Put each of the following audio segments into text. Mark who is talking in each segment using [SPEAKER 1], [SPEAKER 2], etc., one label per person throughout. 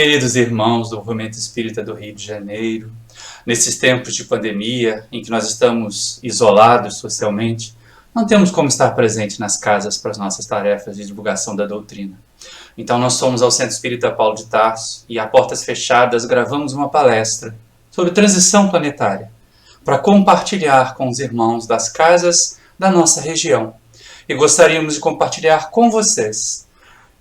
[SPEAKER 1] Queridos irmãos do Movimento Espírita do Rio de Janeiro, nesses tempos de pandemia em que nós estamos isolados socialmente, não temos como estar presente nas casas para as nossas tarefas de divulgação da doutrina. Então nós fomos ao Centro Espírita Paulo de Tarso e, a portas fechadas, gravamos uma palestra sobre transição planetária para compartilhar com os irmãos das casas da nossa região. E gostaríamos de compartilhar com vocês,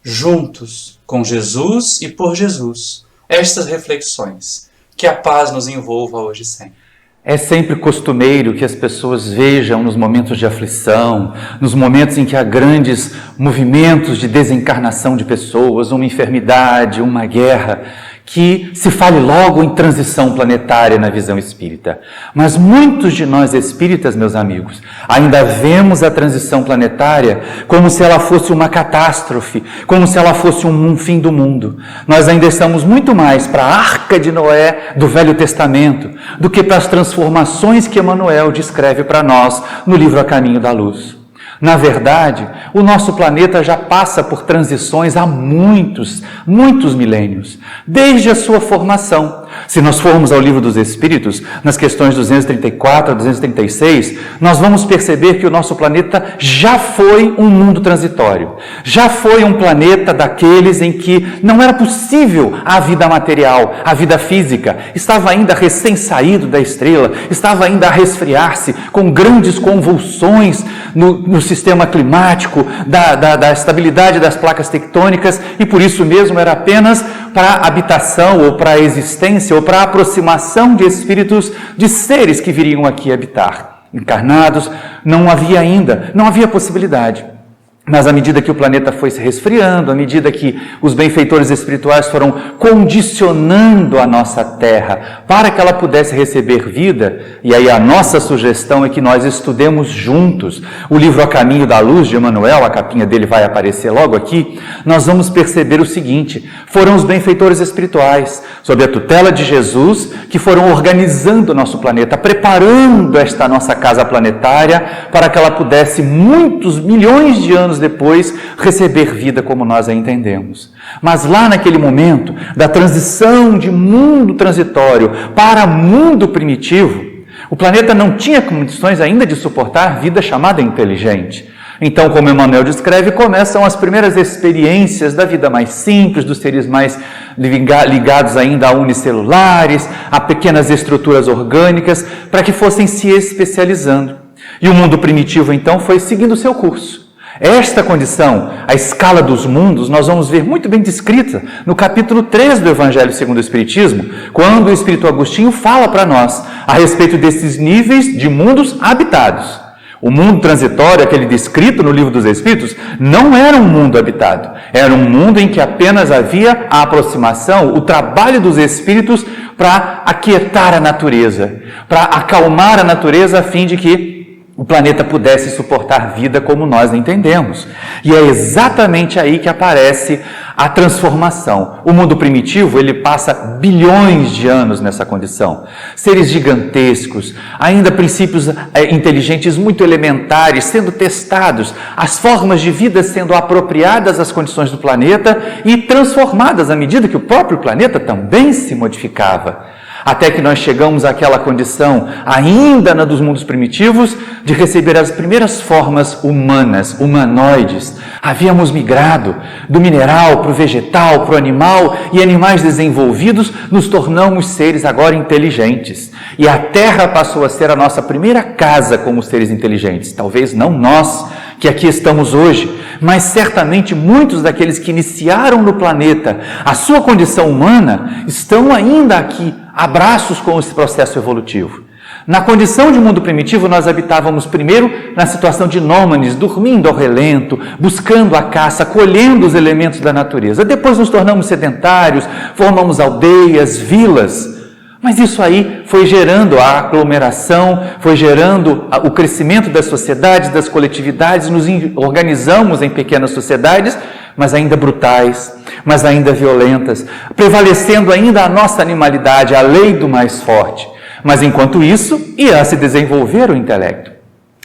[SPEAKER 1] juntos com Jesus e por Jesus, estas reflexões. Que a paz nos envolva hoje e sempre.
[SPEAKER 2] É sempre costumeiro que as pessoas vejam nos momentos de aflição, nos momentos em que há grandes movimentos de desencarnação de pessoas, uma enfermidade, uma guerra, que se fale logo em transição planetária na visão espírita. Mas muitos de nós espíritas, meus amigos, ainda vemos a transição planetária como se ela fosse uma catástrofe, como se ela fosse um fim do mundo. Nós ainda estamos muito mais para a Arca de Noé do Velho Testamento do que para as transformações que Emmanuel descreve para nós no livro A Caminho da Luz. Na verdade, o nosso planeta já passa por transições há muitos milênios, desde a sua formação. Se nós formos ao Livro dos Espíritos, nas questões 234 a 236, nós vamos perceber que o nosso planeta já foi um mundo transitório, já foi um planeta daqueles em que não era possível a vida material, a vida física, estava ainda recém-saído da estrela, estava ainda a resfriar-se com grandes convulsões no sistema climático, da estabilidade das placas tectônicas, e por isso mesmo era apenas para a habitação ou para a existência ou para a aproximação de espíritos, de seres que viriam aqui habitar. Encarnados, não havia possibilidade. Mas à medida que o planeta foi se resfriando, à medida que os benfeitores espirituais foram condicionando a nossa Terra para que ela pudesse receber vida, e aí a nossa sugestão é que nós estudemos juntos o livro A Caminho da Luz de Emmanuel, a capinha dele vai aparecer logo aqui, nós vamos perceber o seguinte: foram os benfeitores espirituais, sob a tutela de Jesus, que foram organizando o nosso planeta, preparando esta nossa casa planetária para que ela pudesse, muitos milhões de anos depois, receber vida como nós a entendemos. Mas lá naquele momento da transição de mundo transitório para mundo primitivo, o planeta não tinha condições ainda de suportar vida chamada inteligente. Então, como Emmanuel descreve, começam as primeiras experiências da vida mais simples, dos seres mais ligados ainda a unicelulares, a pequenas estruturas orgânicas, para que fossem se especializando. E o mundo primitivo, então, foi seguindo o seu curso. Esta condição, a escala dos mundos, nós vamos ver muito bem descrita no capítulo 3 do Evangelho segundo o Espiritismo, quando o Espírito Agostinho fala para nós a respeito desses níveis de mundos habitados. O mundo transitório, aquele descrito no Livro dos Espíritos, não era um mundo habitado. Era um mundo em que apenas havia a aproximação, o trabalho dos espíritos para aquietar a natureza, para acalmar a natureza a fim de que o planeta pudesse suportar vida como nós entendemos. E é exatamente aí que aparece a transformação. O mundo primitivo, ele passa bilhões de anos nessa condição. Seres gigantescos, ainda princípios inteligentes muito elementares sendo testados, as formas de vida sendo apropriadas às condições do planeta e transformadas à medida que o próprio planeta também se modificava. Até que nós chegamos àquela condição, ainda na dos mundos primitivos, de receber as primeiras formas humanas, humanoides. Havíamos migrado do mineral para o vegetal, para o animal, e animais desenvolvidos nos tornamos seres agora inteligentes. E a Terra passou a ser a nossa primeira casa como seres inteligentes. Talvez não nós, que aqui estamos hoje, mas certamente muitos daqueles que iniciaram no planeta a sua condição humana estão ainda aqui, abraços com esse processo evolutivo. Na condição de mundo primitivo, nós habitávamos primeiro na situação de nômades, dormindo ao relento, buscando a caça, colhendo os elementos da natureza. Depois nos tornamos sedentários, formamos aldeias, vilas. Mas isso aí foi gerando a aglomeração, foi gerando o crescimento das sociedades, das coletividades, nos organizamos em pequenas sociedades, mas ainda brutais, mas ainda violentas, prevalecendo ainda a nossa animalidade, a lei do mais forte. Mas enquanto isso, ia se desenvolver o intelecto.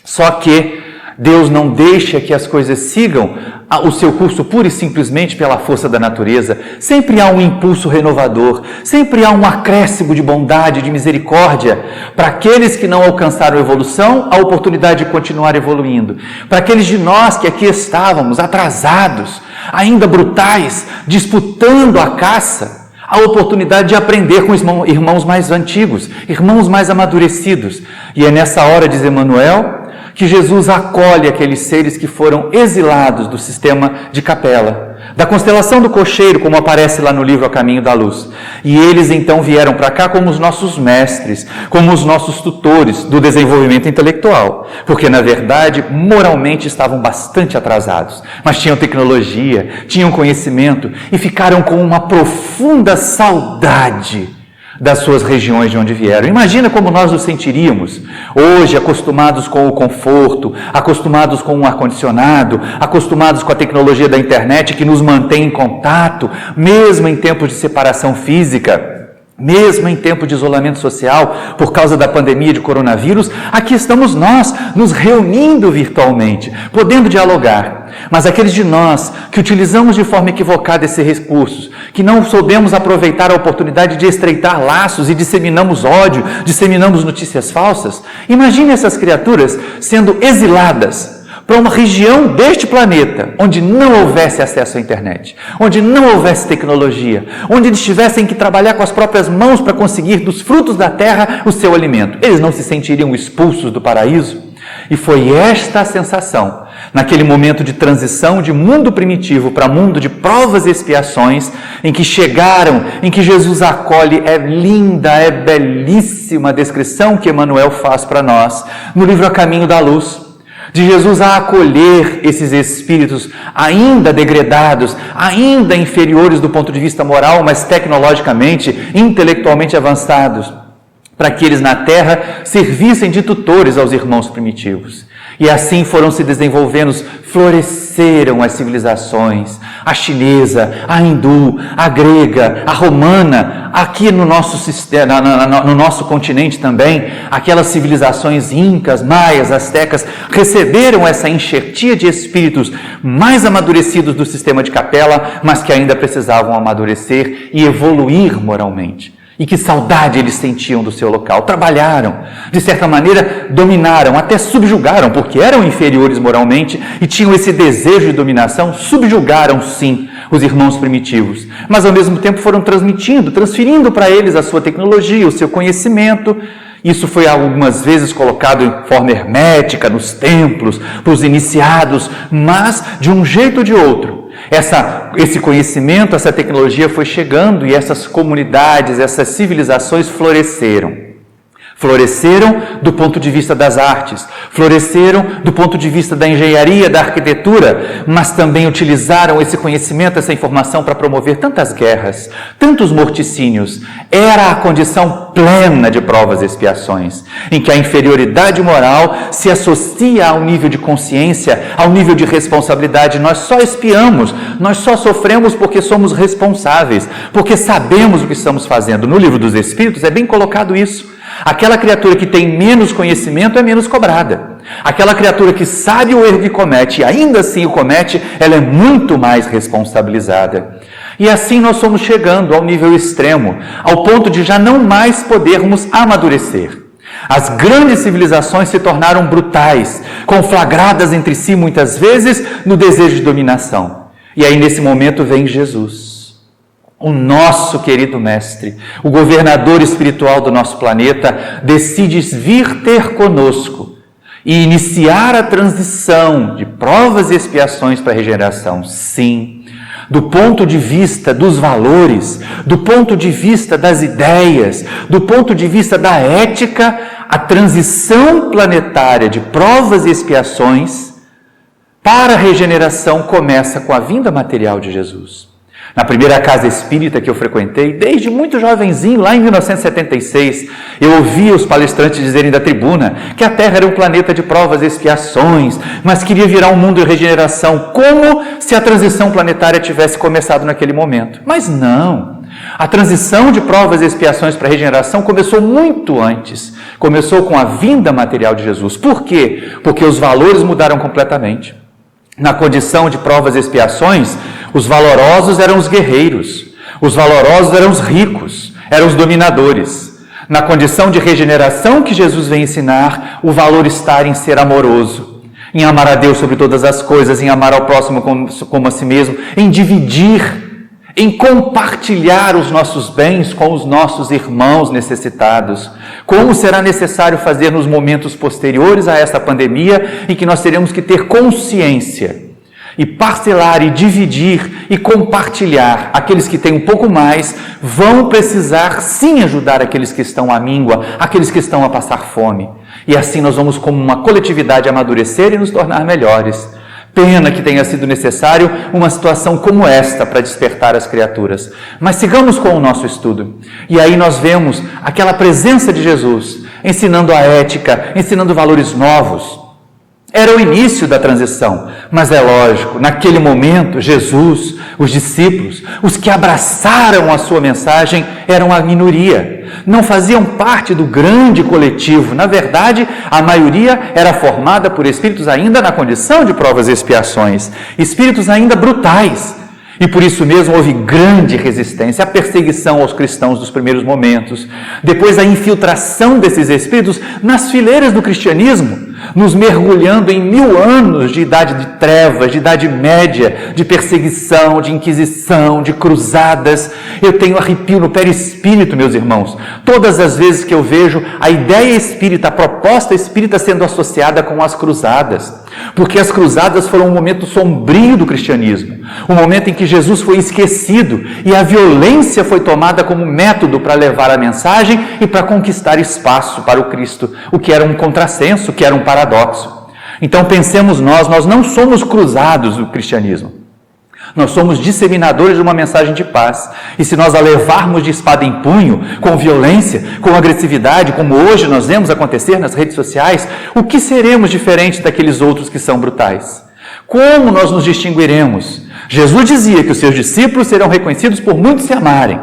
[SPEAKER 2] Só que Deus não deixa que as coisas sigam o seu curso pura e simplesmente pela força da natureza. Sempre há um impulso renovador, sempre há um acréscimo de bondade, de misericórdia. Para aqueles que não alcançaram evolução, a oportunidade de continuar evoluindo. Para aqueles de nós que aqui estávamos atrasados, ainda brutais, disputando a caça, a oportunidade de aprender com irmãos mais antigos, irmãos mais amadurecidos. E é nessa hora, diz Emmanuel, que Jesus acolhe aqueles seres que foram exilados do sistema de capela, da constelação do cocheiro, como aparece lá no livro A Caminho da Luz. E eles então vieram para cá como os nossos mestres, como os nossos tutores do desenvolvimento intelectual, porque na verdade, moralmente estavam bastante atrasados, mas tinham tecnologia, tinham conhecimento e ficaram com uma profunda saudade das suas regiões de onde vieram. Imagina como nós nos sentiríamos hoje, acostumados com o conforto, acostumados com o ar-condicionado, acostumados com a tecnologia da internet que nos mantém em contato, mesmo em tempos de separação física, mesmo em tempo de isolamento social por causa da pandemia de coronavírus. Aqui estamos nós, nos reunindo virtualmente, podendo dialogar. Mas aqueles de nós que utilizamos de forma equivocada esses recursos, que não soubemos aproveitar a oportunidade de estreitar laços e disseminamos ódio, disseminamos notícias falsas, imagine essas criaturas sendo exiladas para uma região deste planeta onde não houvesse acesso à internet, onde não houvesse tecnologia, onde eles tivessem que trabalhar com as próprias mãos para conseguir dos frutos da terra o seu alimento. Eles não se sentiriam expulsos do paraíso? E foi esta a sensação, naquele momento de transição de mundo primitivo para mundo de provas e expiações, em que chegaram, em que Jesus acolhe. É linda, é belíssima a descrição que Emmanuel faz para nós no livro A Caminho da Luz, de Jesus a acolher esses espíritos ainda degradados, ainda inferiores do ponto de vista moral, mas tecnologicamente, intelectualmente avançados, para que eles na Terra servissem de tutores aos irmãos primitivos. E assim foram se desenvolvendo, floresceram as civilizações, a chinesa, a hindu, a grega, a romana, aqui no nosso sistema, no nosso continente também, aquelas civilizações incas, maias, astecas, receberam essa enxertia de espíritos mais amadurecidos do sistema de capela, mas que ainda precisavam amadurecer e evoluir moralmente. E que saudade eles sentiam do seu local. Trabalharam, de certa maneira dominaram, até subjugaram, porque eram inferiores moralmente e tinham esse desejo de dominação. Subjugaram sim os irmãos primitivos, mas ao mesmo tempo foram transferindo para eles a sua tecnologia, o seu conhecimento. Isso foi algumas vezes colocado em forma hermética nos templos, para os iniciados, mas de um jeito ou de outro, esse conhecimento, essa tecnologia foi chegando e essas comunidades, essas civilizações floresceram. Floresceram do ponto de vista das artes, floresceram do ponto de vista da engenharia, da arquitetura, mas também utilizaram esse conhecimento, essa informação para promover tantas guerras, tantos morticínios. Era a condição plena de provas e expiações, em que a inferioridade moral se associa ao nível de consciência, ao nível de responsabilidade. Nós só expiamos, nós só sofremos porque somos responsáveis, porque sabemos o que estamos fazendo. No Livro dos Espíritos é bem colocado isso. Aquela criatura que tem menos conhecimento é menos cobrada. Aquela criatura que sabe o erro que comete e ainda assim o comete, ela é muito mais responsabilizada. E assim nós somos chegando ao nível extremo, ao ponto de já não mais podermos amadurecer. As grandes civilizações se tornaram brutais, conflagradas entre si muitas vezes no desejo de dominação. E aí nesse momento vem Jesus, o nosso querido mestre, o governador espiritual do nosso planeta, decide vir ter conosco e iniciar a transição de provas e expiações para a regeneração. Sim, do ponto de vista dos valores, do ponto de vista das ideias, do ponto de vista da ética, a transição planetária de provas e expiações para a regeneração começa com a vinda material de Jesus. Na primeira casa espírita que eu frequentei, desde muito jovenzinho, lá em 1976, eu ouvia os palestrantes dizerem da tribuna que a Terra era um planeta de provas e expiações, mas queria virar um mundo de regeneração, como se a transição planetária tivesse começado naquele momento. Mas não, A transição de provas e expiações para a regeneração começou muito antes. Começou com a vinda material de Jesus. Por quê? Porque os valores mudaram completamente. Na condição de provas e expiações, os valorosos eram os guerreiros, os valorosos eram os ricos, eram os dominadores. Na condição de regeneração que Jesus vem ensinar, o valor está em ser amoroso, em amar a Deus sobre todas as coisas, em amar ao próximo como a si mesmo, em dividir, em compartilhar os nossos bens com os nossos irmãos necessitados, como será necessário fazer nos momentos posteriores a esta pandemia, em que nós teremos que ter consciência e parcelar e dividir e compartilhar. Aqueles que têm um pouco mais vão precisar sim ajudar aqueles que estão à míngua, aqueles que estão a passar fome. E assim nós vamos, como uma coletividade, amadurecer e nos tornar melhores. Pena que tenha sido necessário uma situação como esta para despertar as criaturas. Mas sigamos com o nosso estudo. E aí nós vemos aquela presença de Jesus, ensinando a ética, ensinando valores novos. Era o início da transição, mas é lógico, naquele momento, Jesus, os discípulos, os que abraçaram a sua mensagem, eram a minoria. Não faziam parte do grande coletivo. Na verdade, a maioria era formada por espíritos ainda na condição de provas e expiações, espíritos ainda brutais. E por isso mesmo houve grande resistência, a perseguição aos cristãos dos primeiros momentos, depois a infiltração desses espíritos nas fileiras do cristianismo, nos mergulhando em 1000 anos de idade de trevas, de idade média, de perseguição, de inquisição, de cruzadas. Eu tenho arrepio no perispírito, meus irmãos, todas as vezes que eu vejo a ideia espírita, a proposta espírita sendo associada com as cruzadas, porque as cruzadas foram um momento sombrio do cristianismo, um momento em que Jesus foi esquecido e a violência foi tomada como método para levar a mensagem e para conquistar espaço para o Cristo, o que era um contrassenso, o que era um paradoxo. Então pensemos nós não somos cruzados do cristianismo. Nós somos disseminadores de uma mensagem de paz. E se nós a levarmos de espada em punho, com violência, com agressividade, como hoje nós vemos acontecer nas redes sociais, o que seremos diferente daqueles outros que são brutais? Como nós nos distinguiremos? Jesus dizia que os seus discípulos serão reconhecidos por muitos se amarem.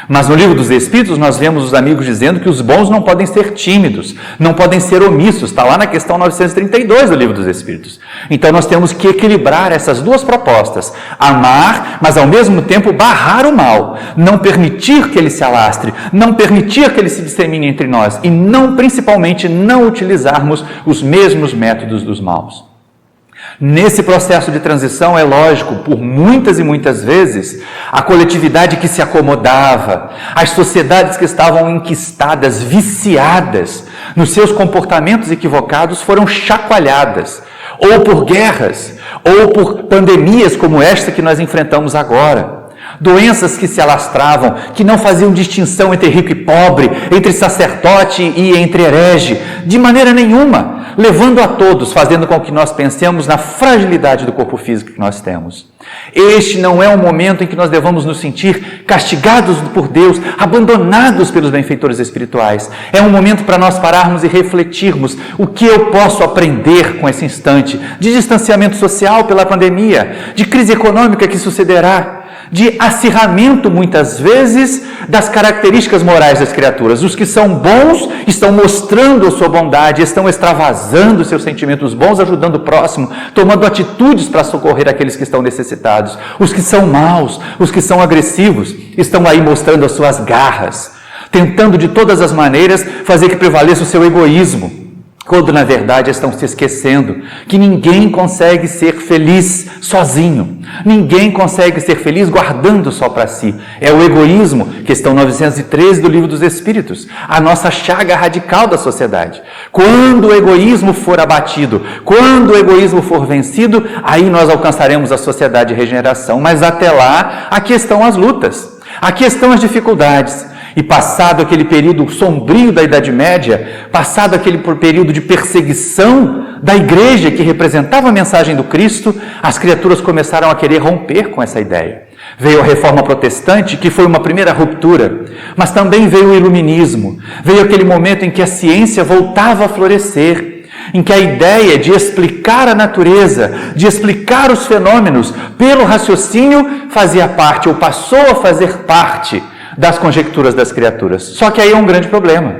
[SPEAKER 2] Mas no Livro dos Espíritos nós vemos os amigos dizendo que os bons não podem ser tímidos, não podem ser omissos. Está lá na questão 932 do Livro dos Espíritos. Então nós temos que equilibrar essas duas propostas. Amar, mas ao mesmo tempo barrar o mal. Não permitir que ele se alastre, não permitir que ele se dissemine entre nós. E não, principalmente, não utilizarmos os mesmos métodos dos maus. Nesse processo de transição, é lógico, por muitas e muitas vezes, a coletividade que se acomodava, as sociedades que estavam enquistadas, viciadas nos seus comportamentos equivocados, foram chacoalhadas, ou por guerras, ou por pandemias como esta que nós enfrentamos agora. Doenças que se alastravam, que não faziam distinção entre rico e pobre, entre sacerdote e entre herege, de maneira nenhuma, levando a todos, fazendo com que nós pensemos na fragilidade do corpo físico que nós temos. Este não é um momento em que nós devamos nos sentir castigados por Deus, abandonados pelos benfeitores espirituais. É um momento para nós pararmos e refletirmos o que eu posso aprender com esse instante de distanciamento social pela pandemia, de crise econômica que sucederá, de acirramento, muitas vezes, das características morais das criaturas. Os que são bons estão mostrando a sua bondade, estão extravasando seus sentimentos bons, ajudando o próximo, tomando atitudes para socorrer aqueles que estão necessitados. Os que são maus, os que são agressivos, estão aí mostrando as suas garras, tentando de todas as maneiras fazer que prevaleça o seu egoísmo, quando na verdade estão se esquecendo que ninguém consegue ser feliz sozinho, ninguém consegue ser feliz guardando só para si. É o egoísmo, questão 913 do Livro dos Espíritos, a nossa chaga radical da sociedade. Quando o egoísmo for abatido, quando o egoísmo for vencido, aí nós alcançaremos a sociedade de regeneração. Mas até lá, aqui estão as lutas, aqui estão as dificuldades. E passado aquele período sombrio da Idade Média, passado aquele período de perseguição da igreja que representava a mensagem do Cristo, as criaturas começaram a querer romper com essa ideia. Veio a Reforma Protestante, que foi uma primeira ruptura, mas também veio o Iluminismo, veio aquele momento em que a ciência voltava a florescer, em que a ideia de explicar a natureza, de explicar os fenômenos pelo raciocínio fazia parte, ou passou a fazer parte, das conjecturas das criaturas. Só que aí é um grande problema.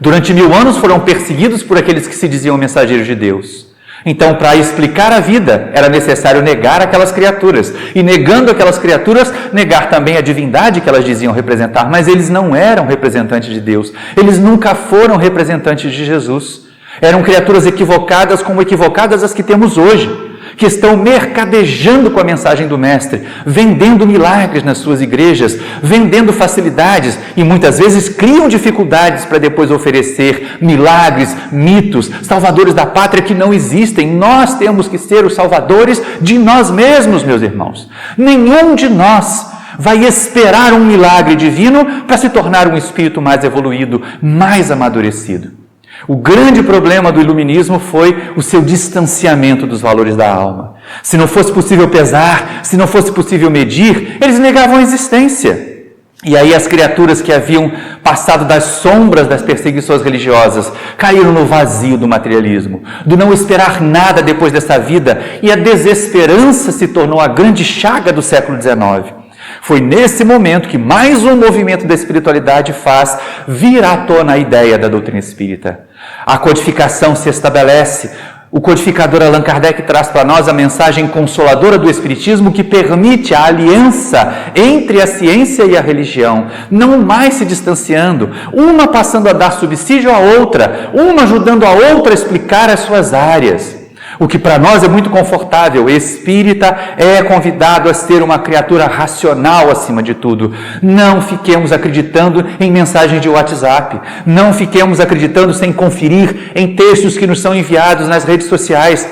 [SPEAKER 2] Durante 1000 anos foram perseguidos por aqueles que se diziam mensageiros de Deus. Então, para explicar a vida, era necessário negar aquelas criaturas. E negando aquelas criaturas, negar também a divindade que elas diziam representar. Mas eles não eram representantes de Deus. Eles nunca foram representantes de Jesus. Eram criaturas equivocadas como equivocadas as que temos hoje, que estão mercadejando com a mensagem do Mestre, vendendo milagres nas suas igrejas, vendendo facilidades e muitas vezes criam dificuldades para depois oferecer milagres, mitos, salvadores da pátria que não existem. Nós temos que ser os salvadores de nós mesmos, meus irmãos. Nenhum de nós vai esperar um milagre divino para se tornar um espírito mais evoluído, mais amadurecido. O grande problema do iluminismo foi o seu distanciamento dos valores da alma. Se não fosse possível pesar, se não fosse possível medir, eles negavam a existência. E aí as criaturas que haviam passado das sombras das perseguições religiosas caíram no vazio do materialismo, do não esperar nada depois dessa vida, e a desesperança se tornou a grande chaga do século XIX. Foi nesse momento que mais um movimento da espiritualidade faz vir à tona a ideia da doutrina espírita. A codificação se estabelece. O codificador Allan Kardec traz para nós a mensagem consoladora do Espiritismo que permite a aliança entre a ciência e a religião, não mais se distanciando, uma passando a dar subsídio à outra, uma ajudando a outra a explicar as suas áreas. O que para nós é muito confortável. Espírita é convidado a ser uma criatura racional acima de tudo. Não fiquemos acreditando em mensagens de WhatsApp. Não fiquemos acreditando sem conferir em textos que nos são enviados nas redes sociais.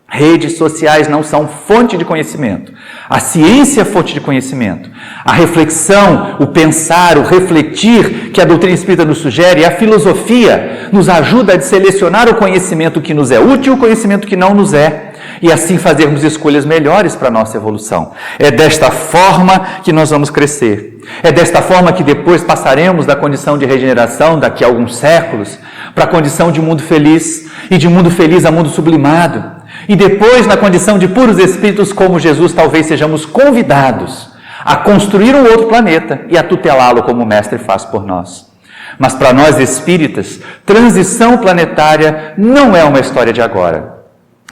[SPEAKER 2] Redes sociais não são fonte de conhecimento. A ciência é fonte de conhecimento. A reflexão, o pensar, o refletir que a doutrina espírita nos sugere, a filosofia nos ajuda a selecionar o conhecimento que nos é útil e o conhecimento que não nos é. E assim fazermos escolhas melhores para a nossa evolução. É desta forma que nós vamos crescer. É desta forma que depois passaremos da condição de regeneração, daqui a alguns séculos, para a condição de mundo feliz, e de mundo feliz a mundo sublimado. E depois, na condição de puros espíritos como Jesus, talvez sejamos convidados a construir um outro planeta e a tutelá-lo como o Mestre faz por nós. Mas para nós espíritas, transição planetária não é uma história de agora.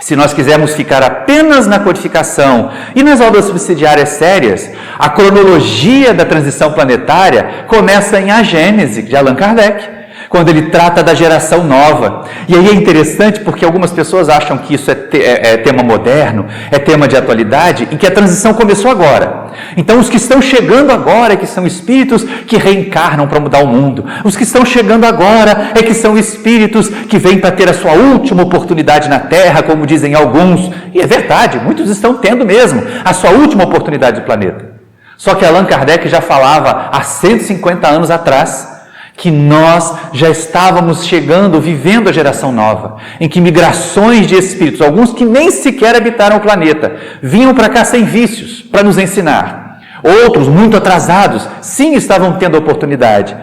[SPEAKER 2] Se nós quisermos ficar apenas na codificação e nas obras subsidiárias sérias, a cronologia da transição planetária começa em A Gênese, de Allan Kardec, quando ele trata da geração nova. E aí é interessante porque algumas pessoas acham que isso é tema moderno, é tema de atualidade, e que a transição começou agora. Então os que estão chegando agora é que são espíritos que reencarnam para mudar o mundo. Os que estão chegando agora é que são espíritos que vêm para ter a sua última oportunidade na Terra, como dizem alguns. E é verdade, muitos estão tendo mesmo a sua última oportunidade do planeta. Só que Allan Kardec já falava há 150 anos atrás que nós já estávamos chegando, vivendo a geração nova, em que migrações de espíritos, alguns que nem sequer habitaram o planeta, vinham para cá sem vícios, para nos ensinar. Outros, muito atrasados, sim, estavam tendo a oportunidade.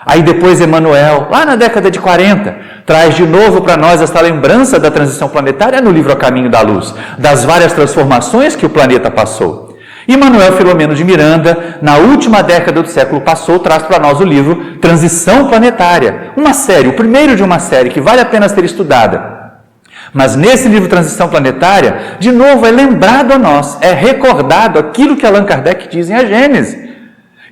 [SPEAKER 2] Aí depois Emmanuel, lá na década de 40, traz de novo para nós essa lembrança da transição planetária no livro A Caminho da Luz, das várias transformações que o planeta passou. E Manuel Filomeno de Miranda, na última década do século passou, traz para nós o livro Transição Planetária, uma série, o primeiro de uma série que vale a pena ser estudada. Mas nesse livro Transição Planetária, de novo é lembrado a nós, é recordado aquilo que Allan Kardec diz em A Gênese.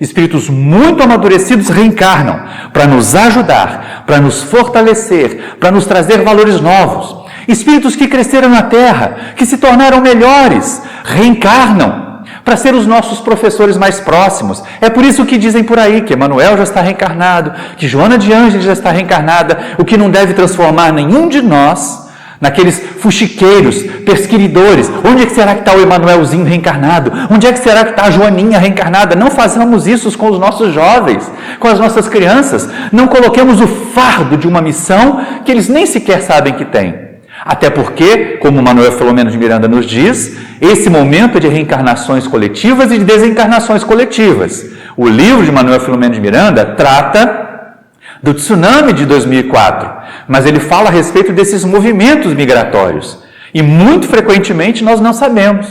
[SPEAKER 2] Espíritos muito amadurecidos reencarnam para nos ajudar, para nos fortalecer, para nos trazer valores novos. Espíritos que cresceram na Terra, que se tornaram melhores, reencarnam para ser os nossos professores mais próximos. É por isso que dizem por aí que Emmanuel já está reencarnado, que Joana de Ângeles já está reencarnada, o que não deve transformar nenhum de nós naqueles fuxiqueiros, persquiridores. Onde é que será que está o Emanuelzinho reencarnado? Onde é que será que está a Joaninha reencarnada? Não façamos isso com os nossos jovens, com as nossas crianças. Não coloquemos o fardo de uma missão que eles nem sequer sabem que têm. Até porque, como Manuel Filomeno de Miranda nos diz, esse momento é de reencarnações coletivas e de desencarnações coletivas. O livro de Manuel Filomeno de Miranda trata do tsunami de 2004, mas ele fala a respeito desses movimentos migratórios. E muito frequentemente nós não sabemos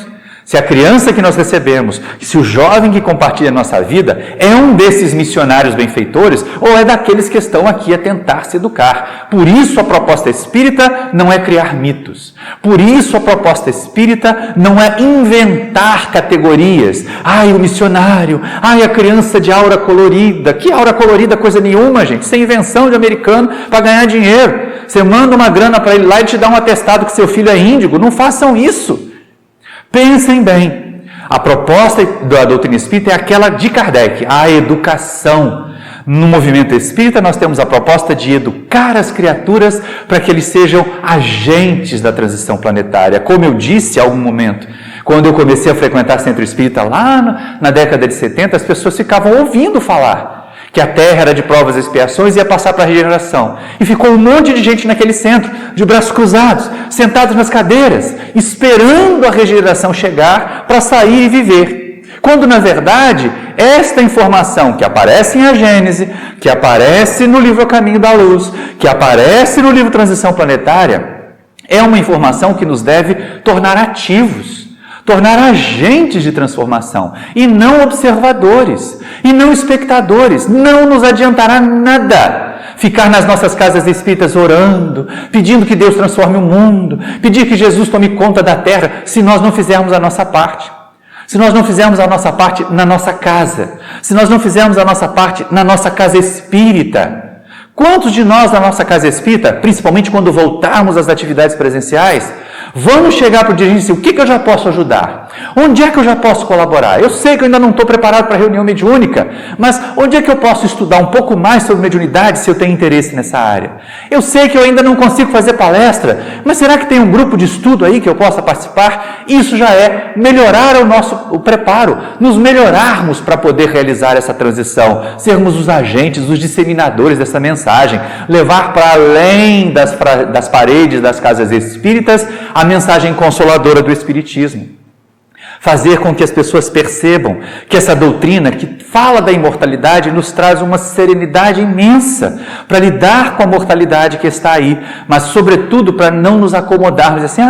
[SPEAKER 2] Se a criança que nós recebemos, se o jovem que compartilha a nossa vida é um desses missionários benfeitores ou é daqueles que estão aqui a tentar se educar. Por isso a proposta espírita não é criar mitos. Por isso a proposta espírita não é inventar categorias. Ai, o missionário, ai, a criança de aura colorida. Que aura colorida? Coisa nenhuma, gente. Isso é invenção de americano para ganhar dinheiro. Você manda uma grana para ele lá e te dá um atestado que seu filho é índigo. Não façam isso. Pensem bem, a proposta da doutrina espírita é aquela de Kardec, a educação. No movimento espírita nós temos a proposta de educar as criaturas para que eles sejam agentes da transição planetária. Como eu disse há algum momento, quando eu comecei a frequentar centro espírita lá na década de 70, as pessoas ficavam ouvindo falar que a Terra era de provas e expiações e ia passar para a regeneração. E ficou um monte de gente naquele centro, de braços cruzados, sentados nas cadeiras, esperando a regeneração chegar para sair e viver. Quando, na verdade, esta informação que aparece em A Gênese, que aparece no livro A Caminho da Luz, que aparece no livro Transição Planetária, é uma informação que nos deve tornar ativos, tornar agentes de transformação e não observadores, e não espectadores. Não nos adiantará nada ficar nas nossas casas espíritas orando, pedindo que Deus transforme o mundo, pedir que Jesus tome conta da terra, se nós não fizermos a nossa parte. Se nós não fizermos a nossa parte na nossa casa, se nós não fizermos a nossa parte na nossa casa espírita. Quantos de nós na nossa casa espírita, principalmente quando voltarmos às atividades presenciais, vamos chegar para o dirigente e dizer, o que eu já posso ajudar? Onde é que eu já posso colaborar? Eu sei que eu ainda não estou preparado para a reunião mediúnica, mas onde é que eu posso estudar um pouco mais sobre mediunidade se eu tenho interesse nessa área? Eu sei que eu ainda não consigo fazer palestra, mas será que tem um grupo de estudo aí que eu possa participar? Isso já é melhorar o preparo, nos melhorarmos para poder realizar essa transição, sermos os agentes, os disseminadores dessa mensagem, levar para além das paredes das casas espíritas a mensagem consoladora do Espiritismo. Fazer com que as pessoas percebam que essa doutrina que fala da imortalidade nos traz uma serenidade imensa para lidar com a mortalidade que está aí, mas sobretudo para não nos acomodarmos assim,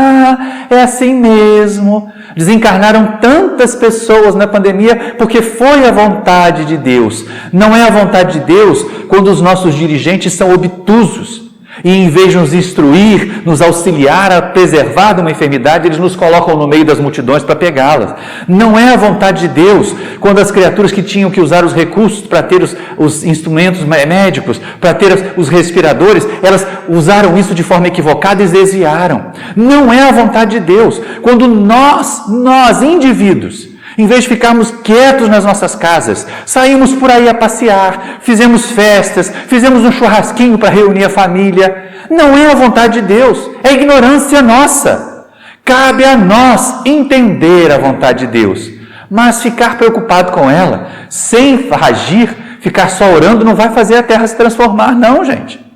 [SPEAKER 2] é assim mesmo. Desencarnaram tantas pessoas na pandemia porque foi a vontade de Deus. Não é a vontade de Deus quando os nossos dirigentes são obtusos. E em vez de nos instruir, nos auxiliar a preservar de uma enfermidade, eles nos colocam no meio das multidões para pegá-las. Não é a vontade de Deus quando as criaturas que tinham que usar os recursos para ter os instrumentos médicos, para ter os respiradores, elas usaram isso de forma equivocada e desviaram. Não é a vontade de Deus quando nós indivíduos, em vez de ficarmos quietos nas nossas casas, saímos por aí a passear, fizemos festas, fizemos um churrasquinho para reunir a família. Não é a vontade de Deus, é ignorância nossa. Cabe a nós entender a vontade de Deus, mas ficar preocupado com ela, sem agir, ficar só orando, não vai fazer a Terra se transformar, não, gente.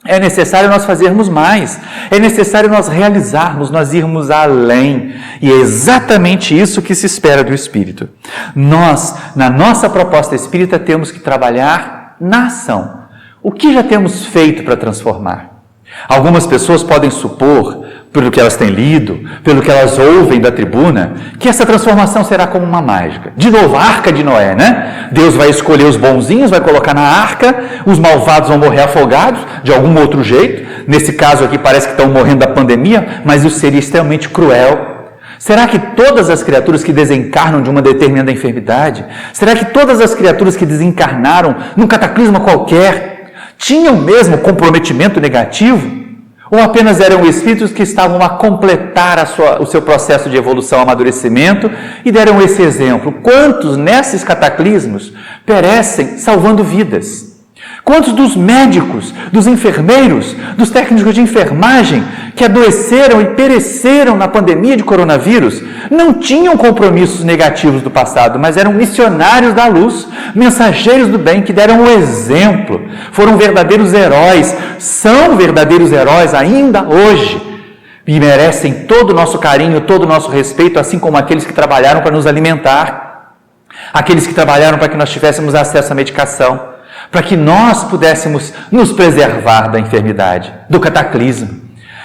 [SPEAKER 2] É necessário nós fazermos mais, é necessário nós realizarmos, nós irmos além. E é exatamente isso que se espera do Espírito. Nós, na nossa proposta espírita, temos que trabalhar na ação. O que já temos feito para transformar? Algumas pessoas podem supor, pelo que elas têm lido, pelo que elas ouvem da tribuna, que essa transformação será como uma mágica. De novo, a Arca de Noé, né? Deus vai escolher os bonzinhos, vai colocar na arca, os malvados vão morrer afogados, de algum outro jeito. Nesse caso aqui parece que estão morrendo da pandemia, mas isso seria extremamente cruel. Será que todas as criaturas que desencarnam de uma determinada enfermidade, será que todas as criaturas que desencarnaram num cataclisma qualquer, tinham mesmo comprometimento negativo? Ou apenas eram espíritos que estavam a completar o seu processo de evolução, amadurecimento, e deram esse exemplo? Quantos nesses cataclismos perecem salvando vidas? Quantos dos médicos, dos enfermeiros, dos técnicos de enfermagem que adoeceram e pereceram na pandemia de coronavírus não tinham compromissos negativos do passado, mas eram missionários da luz, mensageiros do bem que deram o exemplo, foram verdadeiros heróis, são verdadeiros heróis ainda hoje e merecem todo o nosso carinho, todo o nosso respeito, assim como aqueles que trabalharam para nos alimentar, aqueles que trabalharam para que nós tivéssemos acesso à medicação, para que nós pudéssemos nos preservar da enfermidade, do cataclismo.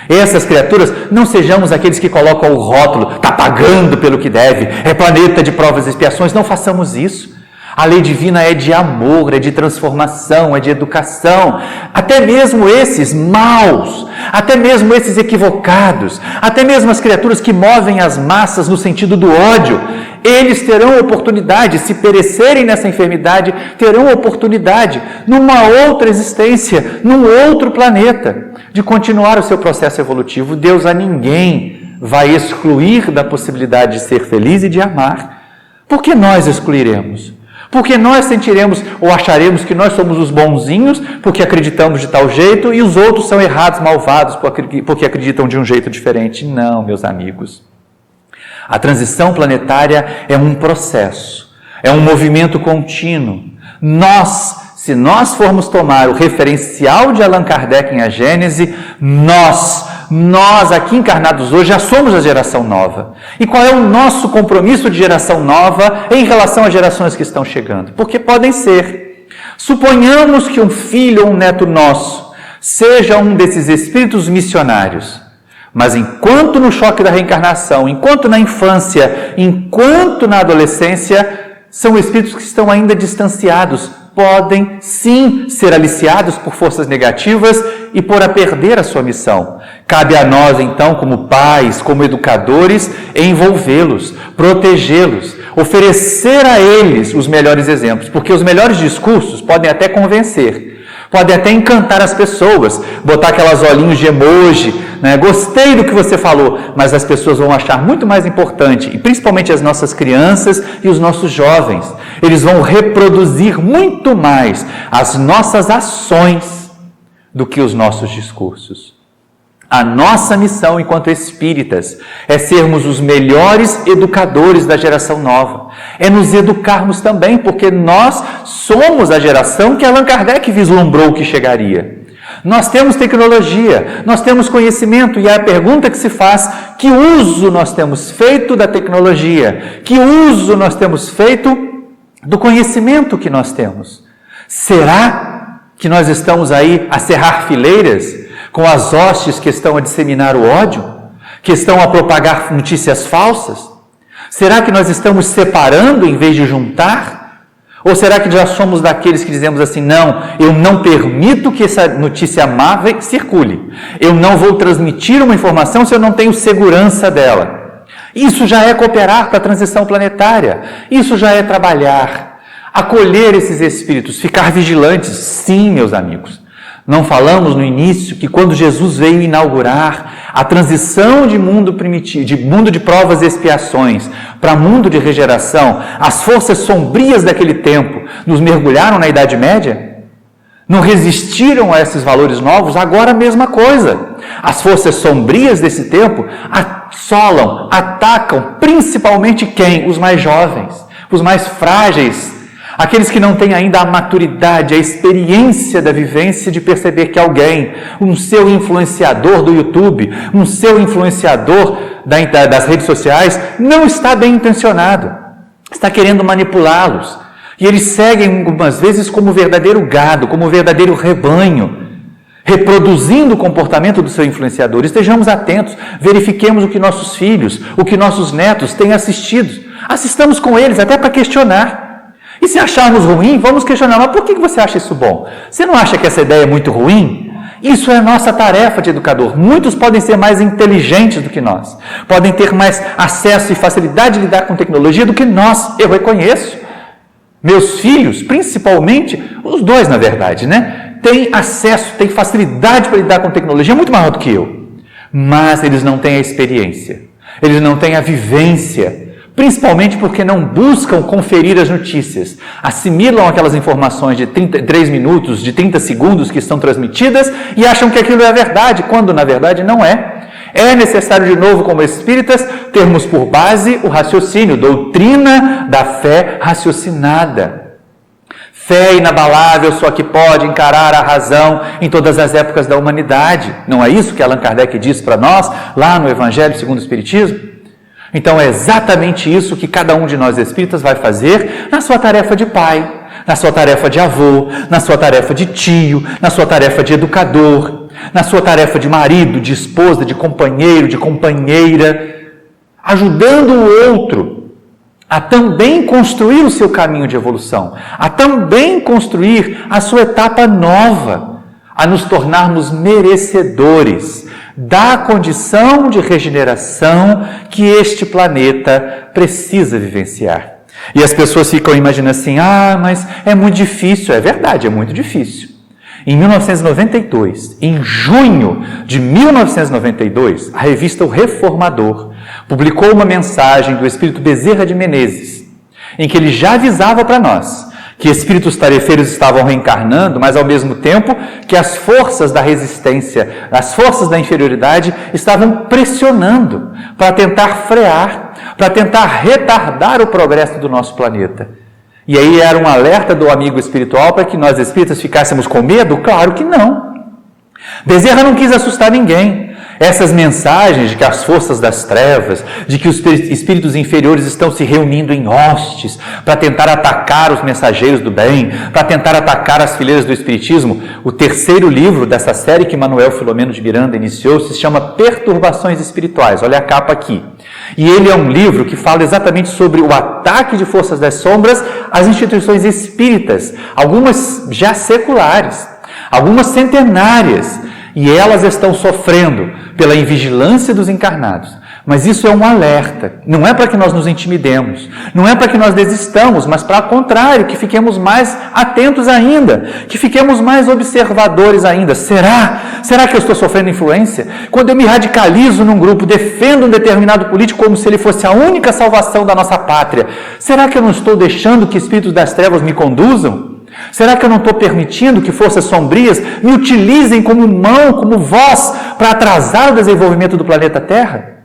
[SPEAKER 2] Essas criaturas, não sejamos aqueles que colocam o rótulo, está pagando pelo que deve, é planeta de provas e expiações, não façamos isso. A lei divina é de amor, é de transformação, é de educação. Até mesmo esses maus, até mesmo esses equivocados, até mesmo as criaturas que movem as massas no sentido do ódio, eles terão oportunidade, se perecerem nessa enfermidade, terão oportunidade, numa outra existência, num outro planeta, de continuar o seu processo evolutivo. Deus a ninguém vai excluir da possibilidade de ser feliz e de amar. Por que nós excluiremos? Porque nós sentiremos ou acharemos que nós somos os bonzinhos porque acreditamos de tal jeito e os outros são errados, malvados porque acreditam de um jeito diferente. Não, meus amigos. A transição planetária é um processo, é um movimento contínuo. Se nós formos tomar o referencial de Allan Kardec em A Gênese, nós aqui encarnados hoje já somos a geração nova. E qual é o nosso compromisso de geração nova em relação às gerações que estão chegando? Porque podem ser. Suponhamos que um filho ou um neto nosso seja um desses espíritos missionários. Mas enquanto no choque da reencarnação, enquanto na infância, enquanto na adolescência, são espíritos que estão ainda distanciados, podem sim ser aliciados por forças negativas e por a perder a sua missão. Cabe a nós então, como pais, como educadores, envolvê-los, protegê-los, oferecer a eles os melhores exemplos, porque os melhores discursos podem até convencer, podem até encantar as pessoas, botar aquelas olhinhos de emoji, né? Gostei do que você falou, mas as pessoas vão achar muito mais importante, e principalmente as nossas crianças e os nossos jovens, eles vão reproduzir muito mais as nossas ações do que os nossos discursos. A nossa missão enquanto espíritas é sermos os melhores educadores da geração nova. É nos educarmos também, porque nós somos a geração que Allan Kardec vislumbrou que chegaria. Nós temos tecnologia, nós temos conhecimento, e é a pergunta que se faz: que uso nós temos feito da tecnologia? Que uso nós temos feito do conhecimento que nós temos? Será que nós estamos aí a cerrar fileiras com as hostes que estão a disseminar o ódio, que estão a propagar notícias falsas? Será que nós estamos separando em vez de juntar? Ou será que já somos daqueles que dizemos assim: não, eu não permito que essa notícia má circule, eu não vou transmitir uma informação se eu não tenho segurança dela? Isso já é cooperar para a transição planetária, isso já é trabalhar, acolher esses espíritos, ficar vigilantes. Sim, meus amigos. Não falamos no início que quando Jesus veio inaugurar a transição de mundo primitivo, de mundo de provas e expiações para mundo de regeneração, as forças sombrias daquele tempo nos mergulharam na Idade Média? Não resistiram a esses valores novos? Agora a mesma coisa. As forças sombrias desse tempo assolam, atacam principalmente quem? Os mais jovens, os mais frágeis, aqueles que não têm ainda a maturidade, a experiência da vivência de perceber que alguém, um seu influenciador do YouTube, um seu influenciador das redes sociais, não está bem intencionado, está querendo manipulá-los. E eles seguem algumas vezes como verdadeiro gado, como verdadeiro rebanho, reproduzindo o comportamento do seu influenciador. Estejamos atentos, verifiquemos o que nossos filhos, o que nossos netos têm assistido. Assistamos com eles até para questionar. E se acharmos ruim, vamos questionar: mas por que você acha isso bom? Você não acha que essa ideia é muito ruim? Isso é a nossa tarefa de educador. Muitos podem ser mais inteligentes do que nós, podem ter mais acesso e facilidade de lidar com tecnologia do que nós, eu reconheço. Meus filhos, principalmente, os dois na verdade, né? Têm acesso, têm facilidade para lidar com tecnologia muito maior do que eu. Mas eles não têm a experiência, eles não têm a vivência, principalmente porque não buscam conferir as notícias, assimilam aquelas informações de 3 minutos, de 30 segundos que estão transmitidas e acham que aquilo é verdade, quando na verdade não é. É necessário, de novo, como espíritas, termos por base o raciocínio, doutrina da fé raciocinada. Fé inabalável, só que pode encarar a razão em todas as épocas da humanidade. Não é isso que Allan Kardec diz para nós, lá no Evangelho segundo o Espiritismo? Então é exatamente isso que cada um de nós espíritas vai fazer na sua tarefa de pai, na sua tarefa de avô, na sua tarefa de tio, na sua tarefa de educador. na sua tarefa de marido, de esposa, de companheiro, de companheira, ajudando o outro a também construir o seu caminho de evolução, a também construir a sua etapa nova, a nos tornarmos merecedores da condição de regeneração que este planeta precisa vivenciar. E as pessoas ficam imaginando assim, mas é muito difícil. É verdade, é muito difícil. Em 1992, em junho de 1992, a revista O Reformador publicou uma mensagem do espírito Bezerra de Menezes, em que ele já avisava para nós que espíritos tarefeiros estavam reencarnando, mas ao mesmo tempo que as forças da resistência, as forças da inferioridade estavam pressionando para tentar frear, para tentar retardar o progresso do nosso planeta. E aí era um alerta do amigo espiritual para que nós espíritas ficássemos com medo? Claro que não. Bezerra não quis assustar ninguém. Essas mensagens de que as forças das trevas, de que os espíritos inferiores estão se reunindo em hostes para tentar atacar os mensageiros do bem, para tentar atacar as fileiras do espiritismo, o terceiro livro dessa série que Manuel Filomeno de Miranda iniciou se chama Perturbações Espirituais. Olha a capa aqui. E ele é um livro que fala exatamente sobre o ataque de forças das sombras às instituições espíritas, algumas já seculares, algumas centenárias, e elas estão sofrendo pela invigilância dos encarnados. Mas isso é um alerta, não é para que nós nos intimidemos, não é para que nós desistamos, mas para o contrário, que fiquemos mais atentos ainda, que fiquemos mais observadores ainda. Será que eu estou sofrendo influência? Quando eu me radicalizo num grupo, defendo um determinado político como se ele fosse a única salvação da nossa pátria, será que eu não estou deixando que espíritos das trevas me conduzam? Será que eu não estou permitindo que forças sombrias me utilizem como mão, como voz, para atrasar o desenvolvimento do planeta Terra?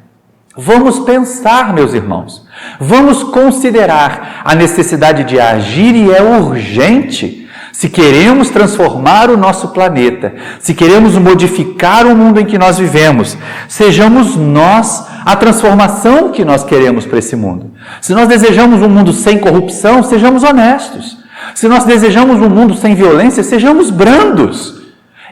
[SPEAKER 2] Vamos pensar, meus irmãos. Vamos considerar a necessidade de agir, e é urgente. Se queremos transformar o nosso planeta, se queremos modificar o mundo em que nós vivemos, sejamos nós a transformação que nós queremos para esse mundo. Se nós desejamos um mundo sem corrupção, sejamos honestos. Se nós desejamos um mundo sem violência, sejamos brandos.